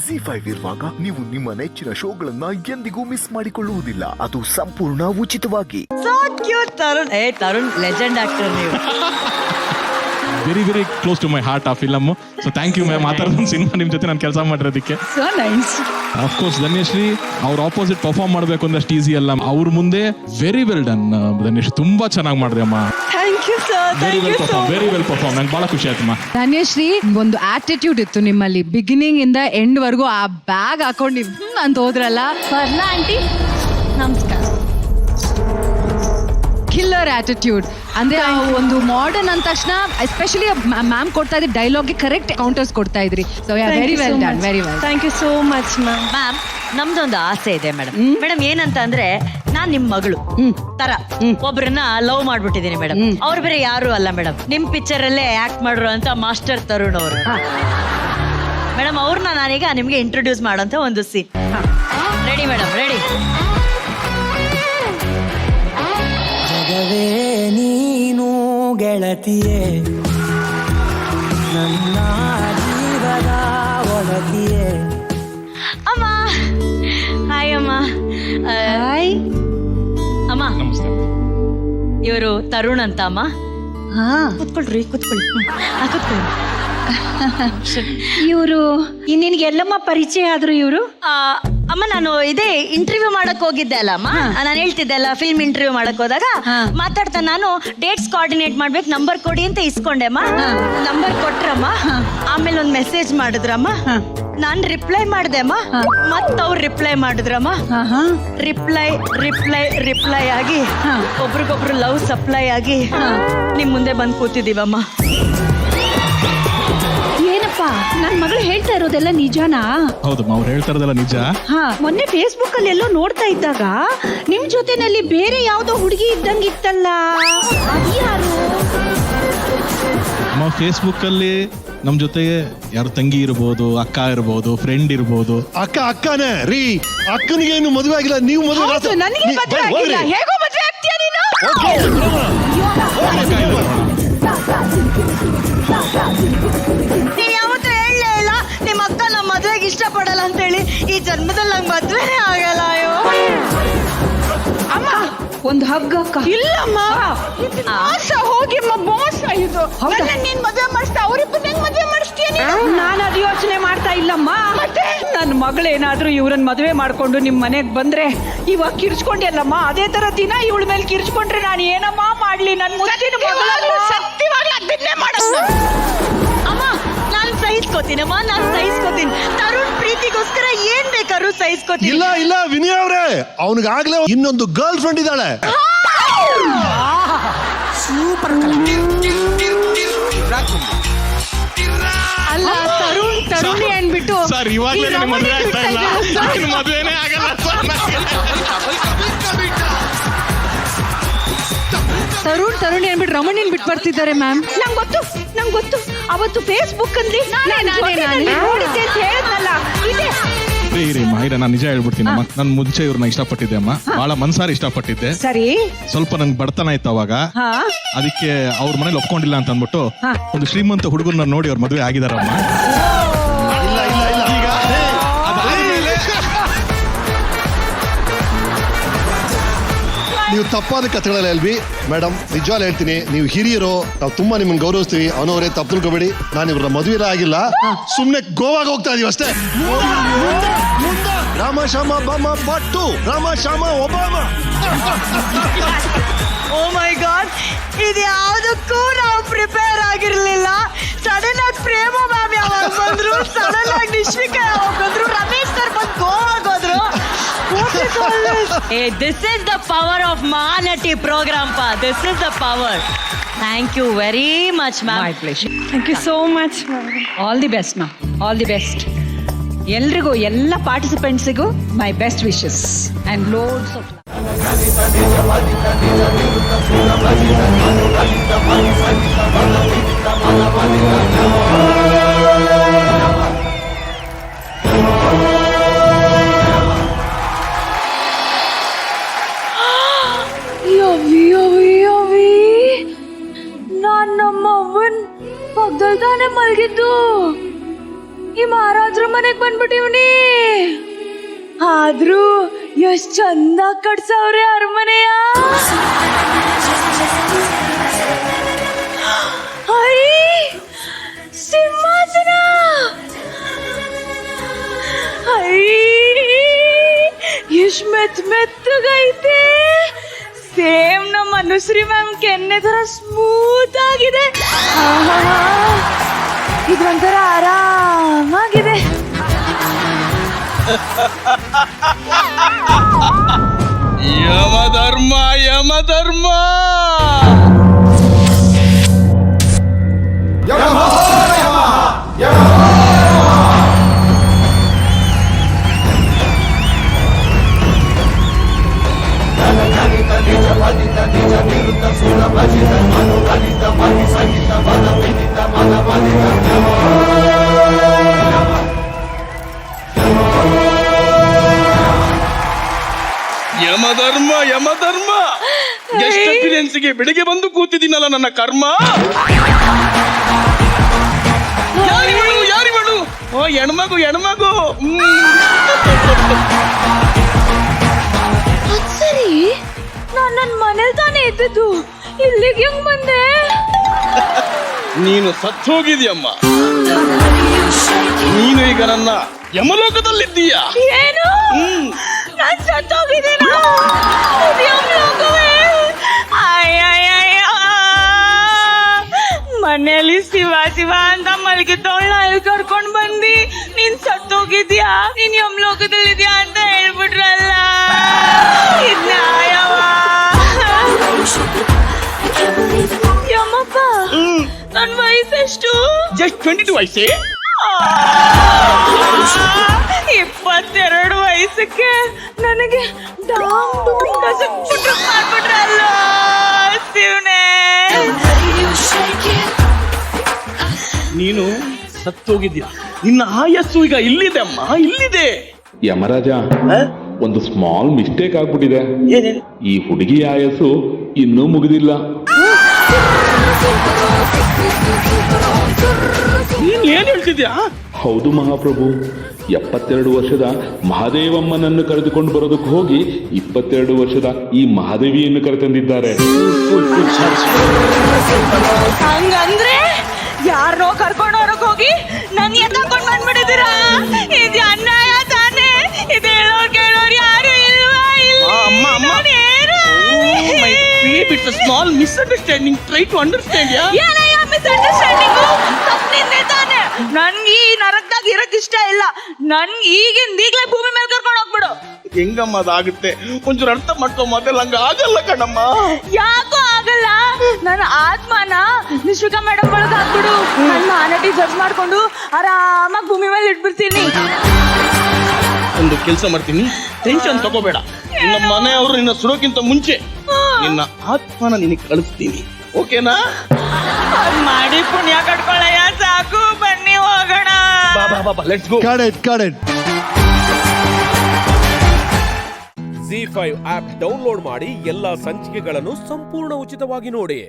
ZEE5 ಇರುವಾಗ ನೀವು ನಿಮ್ಮ ನೆಚ್ಚಿನ ಶೋಗಳನ್ನ ಎಂದಿಗೂ ಮಿಸ್ ಮಾಡಿಕೊಳ್ಳುವುದಿಲ್ಲ. ಅದು ಸಂಪೂರ್ಣ ಉಚಿತವಾಗಿ. So cute, Tarun. Tarun legend actor ನೀವು. Very very close to my heart ಆ film. So thank you ma'am. ಆ ಥರ ಒಂದು ಸಿನಿಮಾ ನಿಮ್ಮ ಜೊತೆ ನಾನು ಕೆಲಸ ಮಾಡಿರೋದಕ್ಕೆ. So nice. ಅಫ್ಕೋರ್ಸ್ ಧನ್ಯಶ್ರೀ ಅವ್ರ ಆಪೋಸಿಟ್ ಪರ್ಫಾರ್ಮ್ ಮಾಡಬೇಕು ಅಂದ್ರೆ ಅಷ್ಟು ಈಸಿ ಅಲ್ಲ. ಅವ್ರ ಮುಂದೆ ವೆರಿ ವೆಲ್ ಡನ್ ಧನ್ಯಶ್ರೀ, ತುಂಬಾ ಚೆನ್ನಾಗಿ ಮಾಡಿದೆ ಅಮ್ಮ. Thank you sir. Very well perform, very well perform. ನಂಗೆ ಬಹಳ ಖುಷಿ ಆಯ್ತಮ್ಮ. ಧನ್ಯಶ್ರೀ, ಒಂದು ಆಟಿಟ್ಯೂಡ್ ಇತ್ತು ನಿಮ್ಮಲ್ಲಿ, ಬಿಗಿನಿಂಗ್ ಇಂದ ಎಂಡ್ ವರ್ಗೂ ಆ ಬ್ಯಾಗ್ ಹಾಕೊಂಡು ಅಂತ ಹೋದ್ರಲ್ಲ. ಬರ್ಲಾ ಆಂಟಿ? ನಮಸ್ಕಾರ. ಕಿಲ್ಲರ್ ಆಟಿಟ್ಯೂಡ್ ಅಂದ್ರೆ ಆ ಒಂದು ಮಾಡರ್ನ್ ಅಂದ ತಕ್ಷಣ ಎಸ್ಪೆಷಲಿ ಮ್ಯಾಮ್ ಕೊಡ್ತಾ ಇದ್ರಿ ಡೈಲಾಗ್ಗೆ ಕರೆಕ್ಟ್ ಕೌಂಟರ್ಸ್ ಕೊಡ್ತಾ ಇದ್ರಿ. So very well done, very well. Thank you so much ma'am. ನಮ್ದೊಂದು ಆಸೆ ಇದೆ ಮೇಡಮ್ ಏನಂತ ಅಂದ್ರೆ ನಾನ್ ನಿಮ್ ಮಗಳು ತರ ಒಬ್ರನ್ನ ಲವ್ ಮಾಡ್ಬಿಟ್ಟಿದೀನಿ ಮೇಡಮ್. ಅವ್ರು ಬೇರೆ ಯಾರು ಅಲ್ಲ ಮೇಡಮ್, ನಿಮ್ ಪಿಕ್ಚರ್ ಅಲ್ಲೇ ಆಕ್ಟ್ ಮಾಡ್ರು ಅಂತ ಮಾಸ್ಟರ್ ತರುಣ್ ಅವರು ಮೇಡಮ್. ಅವ್ರನ್ನ ನಾನೀಗ ನಿಮ್ಗೆ ಇಂಟ್ರೊಡ್ಯೂಸ್ ಮಾಡೋಂತ ಒಂದು ಸೀನ್. Ready madam? ರೆಡಿ. ಜಗವೇ ನೀನು ಗೆಳತಿಯೇ, ನನ್ನ ಜೀವದ ಒಳತಿಯೇ. ಅಮ್ಮ ಹಾಯ್ ಅಮ್ಮ. ಹಾಯ್ ಅಮ್ಮ. ನಮಸ್ತೆ. ಇವರು ತರುಣ್ ಅಂತ ಅಮ್ಮ. ಕೂತ್ಕೊಳ್ರಿ ಕೂತ್ಕೊಳ್ಳಿ. ಕೂತ್ಕೊಳ್ಳಿ. ಇವರು ನಿನ್ಗೆ ಎಲ್ಲಮ್ಮ ಪರಿಚಯ ಆದ್ರು ಇವರು? ಅಮ್ಮ ನಾನು ಇದೇ ಇಂಟರ್ವ್ಯೂ ಮಾಡಕ್ ಹೋಗಿದ್ದೆ ಅಲ್ಲ ಅಮ್ಮ, ನಾನು ಹೇಳ್ತಿದ್ದೆ ಅಲ್ಲ ಫಿಲ್ಮ್ ಇಂಟರ್ವ್ಯೂ ಮಾಡಕ್ ಹೋದಾಗ ಮಾತಾಡ್ತಾ ನಾನು ಡೇಟ್ಸ್ ಕೋಆರ್ಡಿನೇಟ್ ಮಾಡ್ಬೇಕು ನಂಬರ್ ಕೊಡಿ ಅಂತ ಇಸ್ಕೊಂಡೆ ಅಮ್ಮ. ನಂಬರ್ ಕೊಟ್ರಮ್ಮ, ಆಮೇಲೆ ಒಂದ್ ಮೆಸೇಜ್ ಮಾಡಿದ್ರಮ್ಮ, ನಾನ್ ರಿಪ್ಲೈ ಮಾಡ್ದೆ ಅಮ್ಮ, ಮತ್ ಅವ್ರು ರಿಪ್ಲೈ ಮಾಡಿದ್ರಮ್ಮ. ರಿಪ್ಲೈ ರಿಪ್ಲೈ ರಿಪ್ಲೈ ಆಗಿ ಒಬ್ರಿಗೊಬ್ರು ಲವ್ ಸಪ್ಲೈ ಆಗಿ ನಿಮ್ ಮುಂದೆ ಬಂದ್ ಕೂತಿದೀವಮ್ಮ. ಏನಪ್ಪ ನನ್ ಮಗಳು ಹೇಳ್ತಾ ಇರೋದೆಲ್ಲ ನಿಜಾನಾ? ಹೌದಮ್ಮ, ಅವ್ರು ಹೇಳ್ತಾ ಇರೋದೆಲ್ಲ ನಿಜ. ಮೊನ್ನೆ ಫೇಸ್ಬುಕ್ ಅಲ್ಲಿ ಎಲ್ಲೋ ನೋಡ್ತಾ ಇದ್ದಾಗ ನಿಮ್ ಜೊತೆನಲ್ಲಿ ಬೇರೆ ಯಾವ್ದೋ ಹುಡುಗಿ ಇದ್ದಂಗಿತ್ತಲ್ಲ, ಅದ್ಯಾರು? ನಮ್ಮ ಫೇಸ್ಬುಕ್ ಅಲ್ಲಿ ನಮ್ ಜೊತೆಗೆ ಯಾರು ತಂಗಿ ಇರ್ಬೋದು, ಅಕ್ಕ ಇರ್ಬೋದು, ಫ್ರೆಂಡ್ ಇರ್ಬೋದು. ಅಕ್ಕನೇ ರೀ, ಅಕ್ಕನಿಗೆ ಏನು ಮದುವೆ ಆಗಿಲ್ಲ, ನೀವು ಮದುವೆ? ನನಗೆ ಮದುವೆ ಆಗಿಲ್ಲ, ಹೇಗೋ ಮದುವೆ ಆಗ್ತೀಯ ನೀನು? ನೀವ್ ಯಾವತ್ತೂ ಹೇಳಲೇ ಇಲ್ಲ ನಿಮ್ಮ ಅಕ್ಕ ನಮ್ಮ ಮದ್ವೆಗೆ ಇಷ್ಟಪಡಲ್ಲ ಅಂತ ಹೇಳಿ. ಈ ಜನ್ಮದಲ್ಲಿ ನಂಗೆ ಮದ್ವೆನೇ ಆಗಲ್ಲ. ಅಯ್ಯೋ ಅಮ್ಮ ಒಂದು ಹಗ್ಗ ಅಕ್ಕ. ಇಲ್ಲಮ್ಮ, ಮೋಸ ಹೋಗಿಮ್ಮ, ಮೋಸ ಇದು. ನೀನ್ ಮದ್ವೆ ಮಾಡಿಸ್ತಾ ಅವ್ರಿಬ್ಬರು ಹೆಂಗ್ ಮದ್ವೆ ಮಾಡಿಸ್ತೀಯ? ನಾನು ಅದು ಯೋಚನೆ ಮಾಡ್ತಾ ಇಲ್ಲಮ್ಮ. ಮತ್ತೆ ನನ್ನ ಮಗಳೇನಾದ್ರೂ ಇವ್ರನ್ನ ಮದುವೆ ಮಾಡ್ಕೊಂಡು ನಿಮ್ ಮನೆಗ್ ಬಂದ್ರೆ ಇವಾಗ ಕಿರ್ಚ್ಕೊಂಡೆಲ್ಲಮ್ಮ, ಅದೇ ತರ ದಿನ ಇವಳ ಮೇಲೆ ಕಿರ್ಚ್ಕೊಂಡ್ರೆ ನಾನು ಏನಮ್ಮ ಮಾಡ್ಲಿ? ನನ್ ಮುದ್ದಿನ ಮಗಳು ಸತ್ಯವಾಗ್ಲೂ ಅದನ್ನೇ ಮಾಡಿಸ್ತಾ ಅಮ್ಮ. ನಾನು ಸಹಿಸ್ಕೋತೀನಮ್ಮ, ನಾನು ಸಹಿಸ್ಕೋತೀನಿ. ತರುಣ್ ಪ್ರೀತಿಗೋಸ್ಕರ ಏನ್ ಬೇಕಾದ್ರೂ ಸಹಿಸ್ಕೋತೀನಿ. ಇಲ್ಲ ಇಲ್ಲ ವಿನಯ್ ಅವ್ರೆ, ಅವನಿಗಾಗ್ಲೇ ಇನ್ನೊಂದು ಗರ್ಲ್ ಫ್ರೆಂಡ್ ಇದ್ದಾಳೆ. ಸೂಪರ್. ಅಲ್ಲ ತರುಣ್ ಏನ್ಬಿಟ್ಟು ಸರ್ ಇವಾಗಲೇ ನನಗೆ ಮದುವೆ ಆಗ್ತಾ ಇಲ್ಲ, ಮದುವೆನೇ ಆಗಲ್ಲ ತರುಣ್ ಏನ್ಬಿಟ್ಟು ರಮಣಿನ್ ಬಿಟ್ಟು ಬರ್ತಿದ್ದಾರೆ ಮ್ಯಾಮ್. ನಂಗೆ ಗೊತ್ತು ಅವತ್ತು ಫೇಸ್ಬುಕ್ ಅಲ್ಲಿ ನೋಡಿದ್ದೆ ಅಂತ ಹೇಳಿದ್ನಲ್ಲ, ಇದೆ. ಇರಿ ಮಾಹಿರ, ನಾನು ನಿಜ ಹೇಳ್ಬಿಡ್ತೀನಿ ಅಮ್ಮ. ನಾನು ಮುಂಚೆ ಇವ್ರನ್ನ ಇಷ್ಟಪಟ್ಟಿದ್ದೆ ಅಮ್ಮ, ಬಹಳ ಮನ್ಸಾರಿ ಇಷ್ಟಪಟ್ಟಿದ್ದೆ. ಸರಿ. ಸ್ವಲ್ಪ ನಂಗೆ ಬಡತನ ಇತ್ತು ಅವಾಗ, ಅದಕ್ಕೆ ಅವ್ರ ಮನೇಲಿ ಒಪ್ಕೊಂಡಿಲ್ಲ ಅಂತ ಅಂದ್ಬಿಟ್ಟು ಒಂದು ಶ್ರೀಮಂತ ಹುಡುಗನ ನೋಡಿ ಅವ್ರ ಮದುವೆ ಆಗಿದಾರಮ್ಮ. ಇಲ್ಲ ಇಲ್ಲ ಇಲ್ಲ, ಈಗ ನೀವು ತಪ್ಪಾದ ಕಥೆಗಳೆಲ್ಲ ಹೇಳ್ವಿ ಮೇಡಮ್. ನಿಜವಾಗ್ಲೂ ಹೇಳ್ತೀನಿ, ನೀವು ಹಿರಿಯರು, ನಾವು ತುಂಬಾ ನಿಮ್ಮನ್ನ ಗೌರವಿಸ್ತೀವಿ. ಅವನವರೇ ತಪ್ಪು ತಿಳ್ಕೊಬೇಡಿ, ನಾನು ಇವ್ರ ಮದುವೆ ಆಗಿಲ್ಲ, ಸುಮ್ನೆ ಗೋವಾಗ ಹೋಗ್ತಾ ಇದೀವಿ ಅಷ್ಟೇ. ರಾಮ ಶ್ಯಾಮ ಬಾಮ ಪಟ್ಟು, ರಾಮ ಶ್ಯಾಮ ಒಬಾಮ. ಓ ಮೈ ಗಾಡ್, ಇದು ಯಾವುದಕ್ಕೂ ನಾವು ಪ್ರಿಪೇರ್ ಆಗಿರ್ಲಿಲ್ಲ. ಸಡನ್ ಆಗಿ ಪ್ರೇಮ ಮ್ಯಾಮ್ ಯಾವಾಗ ಬಂದ್ರು, ಸಡನ್ ಆಗಿ ನಿಶ್ವಿಕಾ ಯಾವಾಗ ಬಂದ್ರು, ರಮೇಶ್ ಸರ್ ಬಂದು ಗೋವಾಗ ಹೋದ್ರು. This is the power of Mahanati program pa. This is the power. Thank you very much ma'am. My pleasure. Thank you so much. All the best ma'am. All the best. ಎಲ್ರಿಗೂ ಎಲ್ಲ ಪಾರ್ಟಿಸಿಪೆಂಟ್ಸಿಗೂ my best wishes and loads of ನಾನ್ ನಮ್ಮ ಅವ್ವನ್ ಪಕ್ಕದಲ್ಲಿ ತಾನೇ ಮಲಗಿದ್ದು. ಈ ಮಹಾರಾಜ್ರ ಮನೆಗ್ ಬಂದ್ಬಿಟ್ಟಿವ್ನಿ. ಆದ್ರೂ ಎಷ್ಟ್ ಚಂದ ಕಟ್ಸವ್ರೆ ಅರಮನೆಯ. ಸಿಂಹಾಸನ ಎಷ್ಟ್ ಮೆತ್ತಗೈತೆ. ಸೇಮ್ ನಮ್ಮ ಅನುಶ್ರೀ ಮ್ಯಾಮ್ ಕೆನ್ನೆ ತರ ಸ್ಮೂತ್ ಆಗಿದೆ. ಇದೊಂಥರ ಆರಾಮಾಗಿದೆ. ಯಮಧರ್ಮ ಯಮಧರ್ಮ ಯಮಧರ್ಮ ಯಮಧರ್ಮ ಗೆಸ್ಟ್ ಅಪಿಯರೆನ್ಸ್ಗೆ ಬೆಳಿಗ್ಗೆ ಬಂದು ಕೂತಿದ್ದೀನಲ್ಲ ನನ್ನ ಕರ್ಮ. ಯಾರಿವಳು? ಓ ಹೆಣ್ಮಗು. ಸರಿ, ನಾನ್ ನನ್ನ ಮನೇಲಿ ತಾನೇ ಇದ್ದದ್ದು, ಇಲ್ಲಿಗೆ ಹೆಂಗ್ ಬಂದೆ? ನೀನು ಸತ್ತೋಗಿದ್ಯಮ್ಮ. ನೀನು ಈಗ ನನ್ನ ಯಮಲೋಕದಲ್ಲಿದ್ದೀಯ. ಏನು? ನಾನ್ ಸತ್ತೋಗಿದ್ದೀನಾ? ಇದು ಯಮಲೋಕವೇ? ಮನೆಯಲ್ಲಿ ಶಿವ ಶಿವ ಅಂತ ಮಲಗಿದ್ದವಳ ಅಲ್ಲಿ ಕರ್ಕೊಂಡ್ ಬಂದಿ ನೀನ್ ಸತ್ತೋಗಿದ್ಯಾ, ನೀನ್ ಯಮಲೋಕದಲ್ಲಿದ್ಯಾ ಅಂತ ಹೇಳ್ಬಿಟ್ರಲ್ಲ. ಯಮಪ್ಪ, ನನ್ ವಯಸ್ಸೆಷ್ಟು? ಜಸ್ಟ್ 22 ವಯಸ್ಸೇ. 22 ವಯಸ್ಸಕ್ಕೆ ನನಗೆ ಮಾಡ್ಬಿಟ್ರಲ್ಲ ಶಿವನೇ. ನೀನು ಸತ್ತೋಗಿದ್ಯಾ, ನಿನ್ನ ಆಯಸ್ಸು ಈಗ ಇಲ್ಲಿದೆ ಅಮ್ಮ, ಇಲ್ಲಿದೆ. ಯಮರಾಜ, ಒಂದು ಸ್ಮಾಲ್ ಮಿಸ್ಟೇಕ್ ಆಗ್ಬಿಟ್ಟಿದೆ. ಏನೇ? ಈ ಹುಡುಗಿ ಆಯಸ್ಸು ಇನ್ನೂ ಮುಗಿದಿಲ್ಲ. ನೀನ್ ಏನ್ ಹೇಳ್ತಿದ್ಯಾ? ಹೌದು ಮಹಾಪ್ರಭು, 72 ವರ್ಷದ ಮಹಾದೇವಮ್ಮನನ್ನು ಕರೆದುಕೊಂಡು ಬರೋದಕ್ಕೆ ಹೋಗಿ 22 ವರ್ಷದ ಈ ಮಹಾದೇವಿಯನ್ನು ಕರೆತಂದಿದ್ದಾರೆ. ಹಂಗಂದ್ರೆ ಯಾರನ್ನೋ ಕರ್ಕೊಂಡು ಹೊರಗ್ ಹೋಗಿ ನನ್ ಎತ್ತಾಕೊಂಡ್ ಬಂದ್ಬಿಟ್ಟಿದ್ದೀರಾ? ಇದು ಅನ್ಯಾಯ ತಾನೇ? ಇದು ಹೇಳೋರ್ ಕೇಳೋರ್ ಯಾರು ಇಲ್ವಾ? It's a small misunderstanding. Try to understand, yeah? ಏನಯ್ಯ ಮಿಸ್ಅಂಡರ್ಸ್ಟ್ಯಾಂಡಿಂಗು? ತಪ್ಪು ನಿಂದೆ ತಾನೆ. ನನ್ಗೆ ಈ ನರಕದಾಗ ಇರಕ್ ಇಷ್ಟ ಇಲ್ಲ. ನನ್ಗೆ ಈಗಲೇ ಭೂಮಿ ಮೇಲೆ ಕರ್ಕೊಂಡು ಹೋಗ್ಬಿಡು. ಹೆಂಗಮ್ಮ ಅದಾಗುತ್ತೆ? ಒಂಚೂರು ಅರ್ಥ ಮಾಡ್ಕೊ. ಮೊದಲು ಹಂಗ ಆಗಲ್ಲ ಕಣಮ್ಮ. ಯಾಕೋ ಆಗಲ್ಲ? ನನ್ನ ಆತ್ಮನ ನಿಶ್ವಿಕಾ ಮೇಡಮ್ ಒಳಗೆ ಹಾಕ್ಬಿಡು. ನನ್ನ ಆನಟಿ ಜಡ್ಜ್ ಮಾಡ್ಕೊಂಡು ಆರಾಮಾಗಿ ಭೂಮಿ ಮೇಲೆ ಇಟ್ಬಿಡ್ತೀನಿ. ಒಂದು ಕೆಲಸ ಮಾಡ್ತೀನಿ, ಟೆನ್ಷನ್ ತಗೋಬೇಡ. ನಿನ್ನ ಮನೆಯವರು ನಿನ್ನ ಸುಡೋಕ್ಕಿಂತ ಮುಂಚೆ ನಿನ್ನ ಆತ್ಮನ ನಿನಗೆ ಕಳಿಸ್ತೀನಿ, ಓಕೆನಾ? ಮಾಡಿ ಪುಣ್ಯ ಕಟ್ಕೊಳ್ಳಯ್ಯ, ಸಾಕು. ಬನ್ನಿ ಹೋಗೋಣ. ಬಾ ಲೆಟ್ಸ್ ಗೋ. ಕಡೆಟ್ ZEE5 ಆಪ್ ಡೌನ್ಲೋಡ್ ಮಾಡಿ ಎಲ್ಲಾ ಸಂಚಿಕೆಗಳನ್ನು ಸಂಪೂರ್ಣ ಉಚಿತವಾಗಿ ನೋಡಿ.